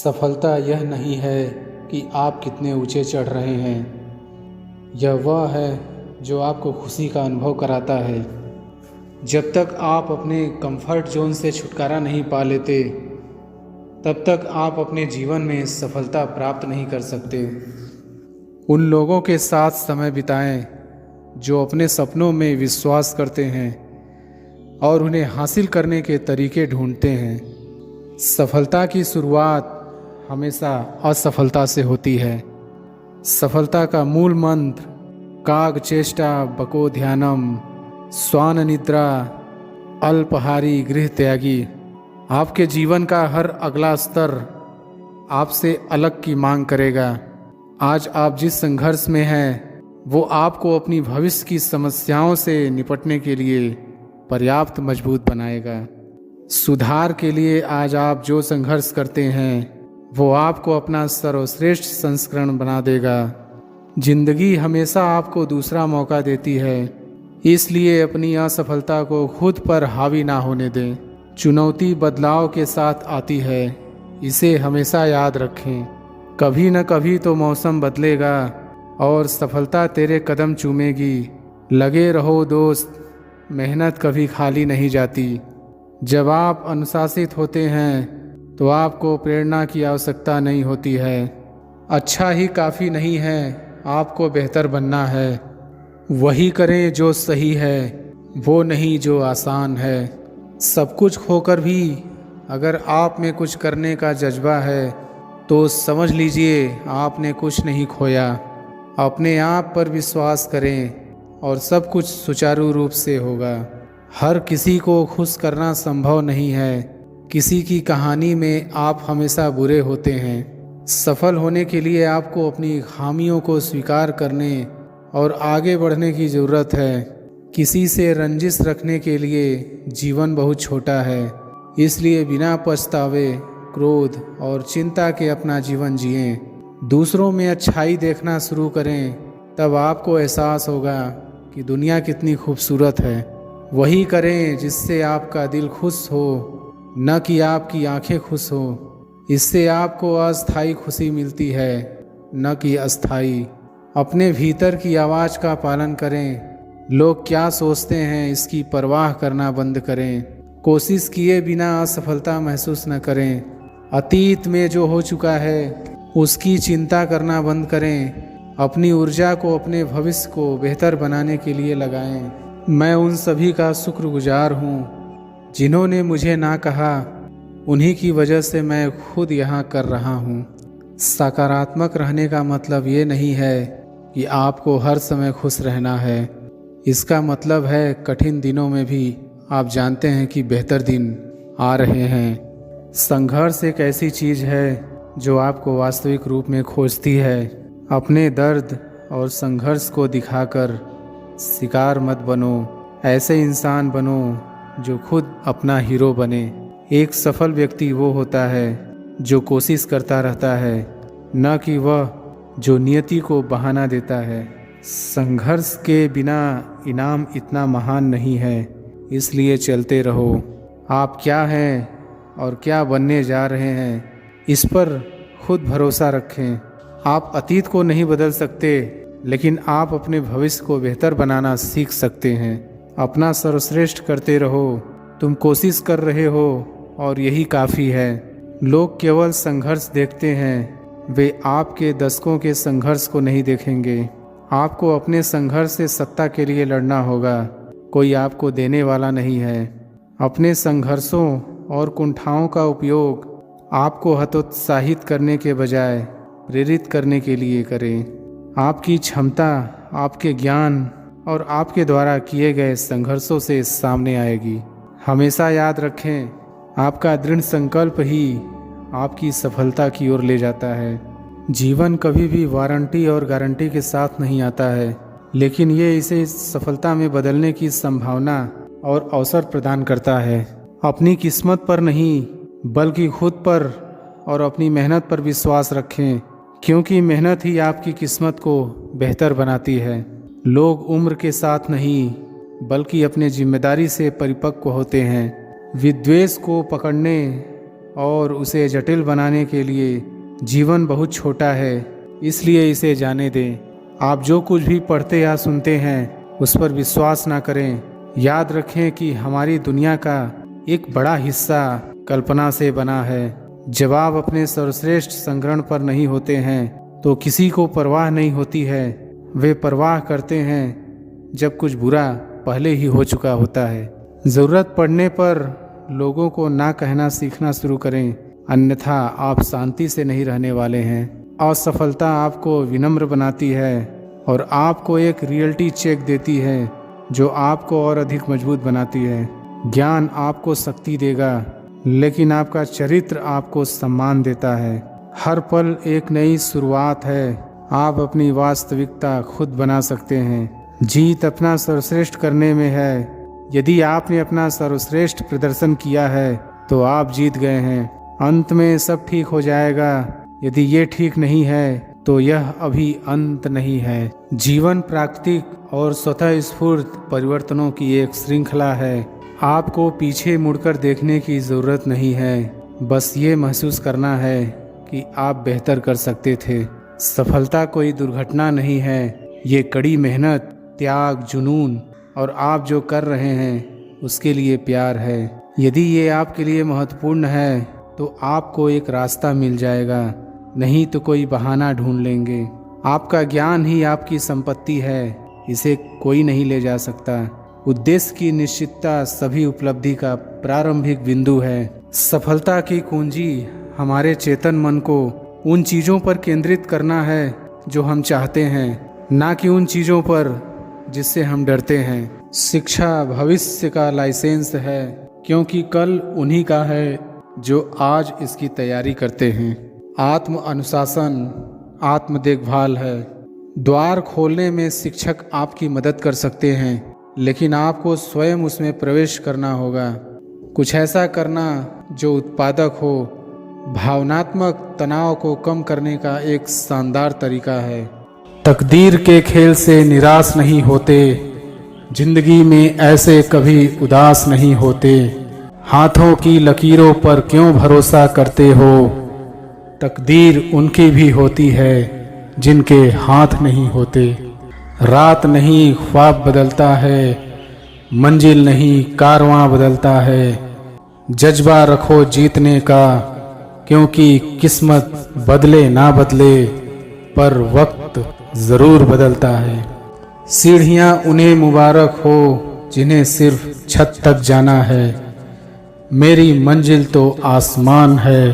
सफलता यह नहीं है कि आप कितने ऊंचे चढ़ रहे हैं, यह वह है जो आपको खुशी का अनुभव कराता है। जब तक आप अपने कंफर्ट जोन से छुटकारा नहीं पा लेते, तब तक आप अपने जीवन में सफलता प्राप्त नहीं कर सकते। उन लोगों के साथ समय बिताएं जो अपने सपनों में विश्वास करते हैं और उन्हें हासिल करने के तरीके ढूंढते हैं। सफलता की शुरुआत हमेशा असफलता से होती है। सफलता का मूल मंत्र काग चेष्टा बको ध्यानम स्वान निद्रा अल्पहारी गृह त्यागी। आपके जीवन का हर अगला स्तर आपसे अलग की मांग करेगा। आज आप जिस संघर्ष में हैं वो आपको अपनी भविष्य की समस्याओं से निपटने के लिए पर्याप्त मजबूत बनाएगा। सुधार के लिए आज आप जो संघर्ष करते हैं वो आपको अपना सर्वश्रेष्ठ संस्करण बना देगा। जिंदगी हमेशा आपको दूसरा मौका देती है, इसलिए अपनी असफलता को खुद पर हावी ना होने दें। चुनौती बदलाव के साथ आती है, इसे हमेशा याद रखें। कभी न कभी तो मौसम बदलेगा और सफलता तेरे कदम चूमेगी। लगे रहो दोस्त, मेहनत कभी खाली नहीं जाती। जब आप अनुशासित होते हैं तो आपको प्रेरणा की आवश्यकता नहीं होती है। अच्छा ही काफ़ी नहीं है, आपको बेहतर बनना है। वही करें जो सही है, वो नहीं जो आसान है। सब कुछ खोकर भी अगर आप में कुछ करने का जज्बा है तो समझ लीजिए आपने कुछ नहीं खोया। अपने आप पर विश्वास करें और सब कुछ सुचारू रूप से होगा। हर किसी को खुश करना संभव नहीं है। किसी की कहानी में आप हमेशा बुरे होते हैं। सफल होने के लिए आपको अपनी खामियों को स्वीकार करने और आगे बढ़ने की ज़रूरत है। किसी से रंजिश रखने के लिए जीवन बहुत छोटा है, इसलिए बिना पछतावे, क्रोध और चिंता के अपना जीवन जिएं। दूसरों में अच्छाई देखना शुरू करें, तब आपको एहसास होगा कि दुनिया कितनी खूबसूरत है। वही करें जिससे आपका दिल खुश हो, न कि आपकी आंखें खुश हो। इससे आपको अस्थायी खुशी मिलती है, न कि अस्थायी। अपने भीतर की आवाज़ का पालन करें। लोग क्या सोचते हैं इसकी परवाह करना बंद करें। कोशिश किए बिना असफलता महसूस न करें। अतीत में जो हो चुका है उसकी चिंता करना बंद करें। अपनी ऊर्जा को अपने भविष्य को बेहतर बनाने के लिए लगाएं। मैं उन सभी का शुक्रगुजार हूँ जिन्होंने मुझे ना कहा, उन्हीं की वजह से मैं खुद यहाँ कर रहा हूँ। सकारात्मक रहने का मतलब ये नहीं है कि आपको हर समय खुश रहना है। इसका मतलब है कठिन दिनों में भी आप जानते हैं कि बेहतर दिन आ रहे हैं। संघर्ष एक ऐसी चीज़ है जो आपको वास्तविक रूप में खोजती है। अपने दर्द और संघर्ष को दिखाकर शिकार मत बनो। ऐसे इंसान बनो जो खुद अपना हीरो बने। एक सफल व्यक्ति वो होता है जो कोशिश करता रहता है, न कि वह जो नियति को बहाना देता है। संघर्ष के बिना इनाम इतना महान नहीं है, इसलिए चलते रहो। आप क्या हैं और क्या बनने जा रहे हैं, इस पर खुद भरोसा रखें। आप अतीत को नहीं बदल सकते, लेकिन आप अपने भविष्य को बेहतर बनाना सीख सकते हैं। अपना सर्वश्रेष्ठ करते रहो। तुम कोशिश कर रहे हो और यही काफ़ी है। लोग केवल संघर्ष देखते हैं, वे आपके दशकों के संघर्ष को नहीं देखेंगे। आपको अपने संघर्ष से सत्ता के लिए लड़ना होगा, कोई आपको देने वाला नहीं है। अपने संघर्षों और कुंठाओं का उपयोग आपको हतोत्साहित करने के बजाय प्रेरित करने के लिए करें। आपकी क्षमता आपके ज्ञान और आपके द्वारा किए गए संघर्षों से सामने आएगी। हमेशा याद रखें, आपका दृढ़ संकल्प ही आपकी सफलता की ओर ले जाता है। जीवन कभी भी वारंटी और गारंटी के साथ नहीं आता है, लेकिन ये इसे सफलता में बदलने की संभावना और अवसर प्रदान करता है। अपनी किस्मत पर नहीं, बल्कि खुद पर और अपनी मेहनत पर विश्वास रखें, क्योंकि मेहनत ही आपकी किस्मत को बेहतर बनाती है। लोग उम्र के साथ नहीं, बल्कि अपने जिम्मेदारी से परिपक्व होते हैं। विद्वेष को पकड़ने और उसे जटिल बनाने के लिए जीवन बहुत छोटा है, इसलिए इसे जाने दें। आप जो कुछ भी पढ़ते या सुनते हैं उस पर विश्वास ना करें। याद रखें कि हमारी दुनिया का एक बड़ा हिस्सा कल्पना से बना है। जब आप अपने सर्वश्रेष्ठ संग्रहण पर नहीं होते हैं तो किसी को परवाह नहीं होती है। वे परवाह करते हैं जब कुछ बुरा पहले ही हो चुका होता है। ज़रूरत पड़ने पर लोगों को ना कहना सीखना शुरू करें, अन्यथा आप शांति से नहीं रहने वाले हैं। असफलता आपको विनम्र बनाती है और आपको एक रियलिटी चेक देती है जो आपको और अधिक मजबूत बनाती है। ज्ञान आपको शक्ति देगा, लेकिन आपका चरित्र आपको सम्मान देता है। हर पल एक नई शुरुआत है। आप अपनी वास्तविकता खुद बना सकते हैं। जीत अपना सर्वश्रेष्ठ करने में है। यदि आपने अपना सर्वश्रेष्ठ प्रदर्शन किया है तो आप जीत गए हैं। अंत में सब ठीक हो जाएगा। यदि ये ठीक नहीं है तो यह अभी अंत नहीं है। जीवन प्राकृतिक और स्वतः स्फूर्त परिवर्तनों की एक श्रृंखला है। आपको पीछे मुड़कर देखने की ज़रूरत नहीं है, बस ये महसूस करना है कि आप बेहतर कर सकते थे। सफलता कोई दुर्घटना नहीं है, ये कड़ी मेहनत, त्याग, जुनून और आप जो कर रहे हैं उसके लिए प्यार है। यदि ये आपके लिए महत्वपूर्ण है तो आपको एक रास्ता मिल जाएगा, नहीं तो कोई बहाना ढूंढ लेंगे। आपका ज्ञान ही आपकी संपत्ति है, इसे कोई नहीं ले जा सकता। उद्देश्य की निश्चितता सभी उपलब्धि का प्रारंभिक बिंदु है। सफलता की कुंजी हमारे चेतन मन को उन चीज़ों पर केंद्रित करना है जो हम चाहते हैं, ना कि उन चीज़ों पर जिससे हम डरते हैं। शिक्षा भविष्य का लाइसेंस है, क्योंकि कल उन्हीं का है जो आज इसकी तैयारी करते हैं। आत्म अनुशासन आत्म देखभाल है। द्वार खोलने में शिक्षक आपकी मदद कर सकते हैं, लेकिन आपको स्वयं उसमें प्रवेश करना होगा। कुछ ऐसा करना जो उत्पादक हो। भावनात्मक तनाव को कम करने का एक शानदार तरीका है। तकदीर के खेल से निराश नहीं होते, जिंदगी में ऐसे कभी उदास नहीं होते। हाथों की लकीरों पर क्यों भरोसा करते हो, तकदीर उनकी भी होती है जिनके हाथ नहीं होते। रात नहीं ख्वाब बदलता है, मंजिल नहीं कारवां बदलता है। जज्बा रखो जीतने का, क्योंकि किस्मत बदले ना बदले पर वक्त ज़रूर बदलता है। सीढ़ियाँ उन्हें मुबारक हो जिन्हें सिर्फ छत तक जाना है। मेरी मंजिल तो आसमान है,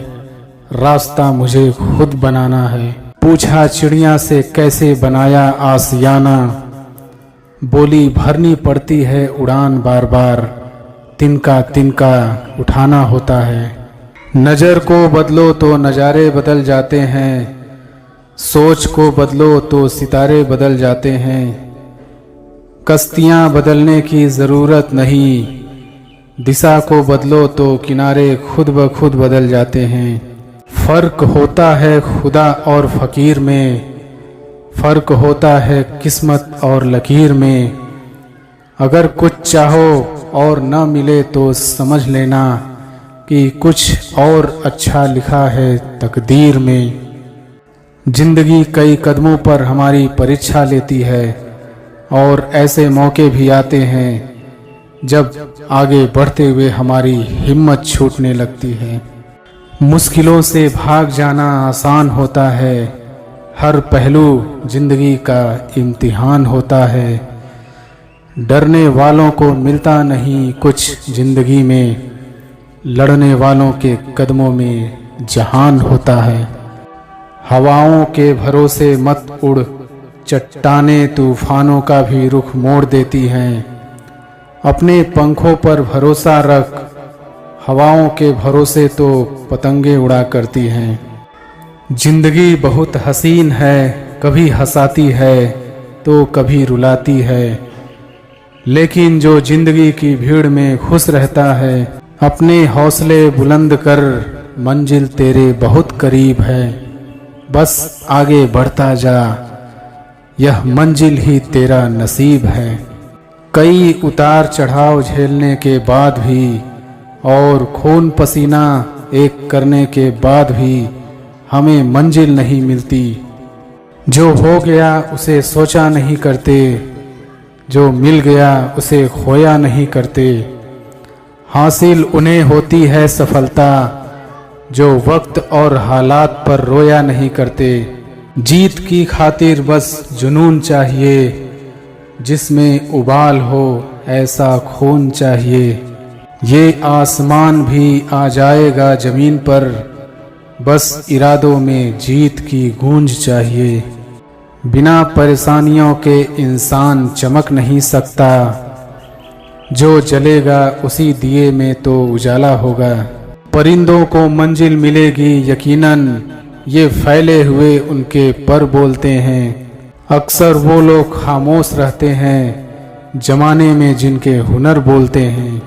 रास्ता मुझे खुद बनाना है। पूछा चिड़िया से कैसे बनाया आसियाना, बोली भरनी पड़ती है उड़ान बार बार, तिनका तिनका उठाना होता है। नज़र को बदलो तो नज़ारे बदल जाते हैं, सोच को बदलो तो सितारे बदल जाते हैं। कश्तियाँ बदलने की ज़रूरत नहीं, दिशा को बदलो तो किनारे खुद ब खुद बदल जाते हैं। फ़र्क होता है खुदा और फ़कीर में, फ़र्क होता है किस्मत और लकीर में। अगर कुछ चाहो और न मिले तो समझ लेना कि कुछ और अच्छा लिखा है तकदीर में। जिंदगी कई कदमों पर हमारी परीक्षा लेती है और ऐसे मौके भी आते हैं जब आगे बढ़ते हुए हमारी हिम्मत छूटने लगती है। मुश्किलों से भाग जाना आसान होता है, हर पहलू जिंदगी का इम्तिहान होता है। डरने वालों को मिलता नहीं कुछ जिंदगी में, लड़ने वालों के कदमों में जहान होता है। हवाओं के भरोसे मत उड़, चट्टाने तूफानों का भी रुख मोड़ देती हैं। अपने पंखों पर भरोसा रख, हवाओं के भरोसे तो पतंगे उड़ा करती हैं। जिंदगी बहुत हसीन है, कभी हंसाती है तो कभी रुलाती है, लेकिन जो जिंदगी की भीड़ में खुश रहता है, अपने हौसले बुलंद कर, मंजिल तेरे बहुत करीब है। बस आगे बढ़ता जा, यह मंजिल ही तेरा नसीब है। कई उतार चढ़ाव झेलने के बाद भी और खून पसीना एक करने के बाद भी हमें मंजिल नहीं मिलती। जो हो गया उसे सोचा नहीं करते, जो मिल गया उसे खोया नहीं करते। हासिल उन्हें होती है सफलता जो वक्त और हालात पर रोया नहीं करते। जीत की खातिर बस जुनून चाहिए, जिसमें उबाल हो ऐसा खून चाहिए। ये आसमान भी आ जाएगा ज़मीन पर, बस इरादों में जीत की गूंज चाहिए। बिना परेशानियों के इंसान चमक नहीं सकता, जो जलेगा उसी दिए में तो उजाला होगा। परिंदों को मंजिल मिलेगी यकीनन, ये फैले हुए उनके पर बोलते हैं। अक्सर वो लोग खामोश रहते हैं, जमाने में जिनके हुनर बोलते हैं।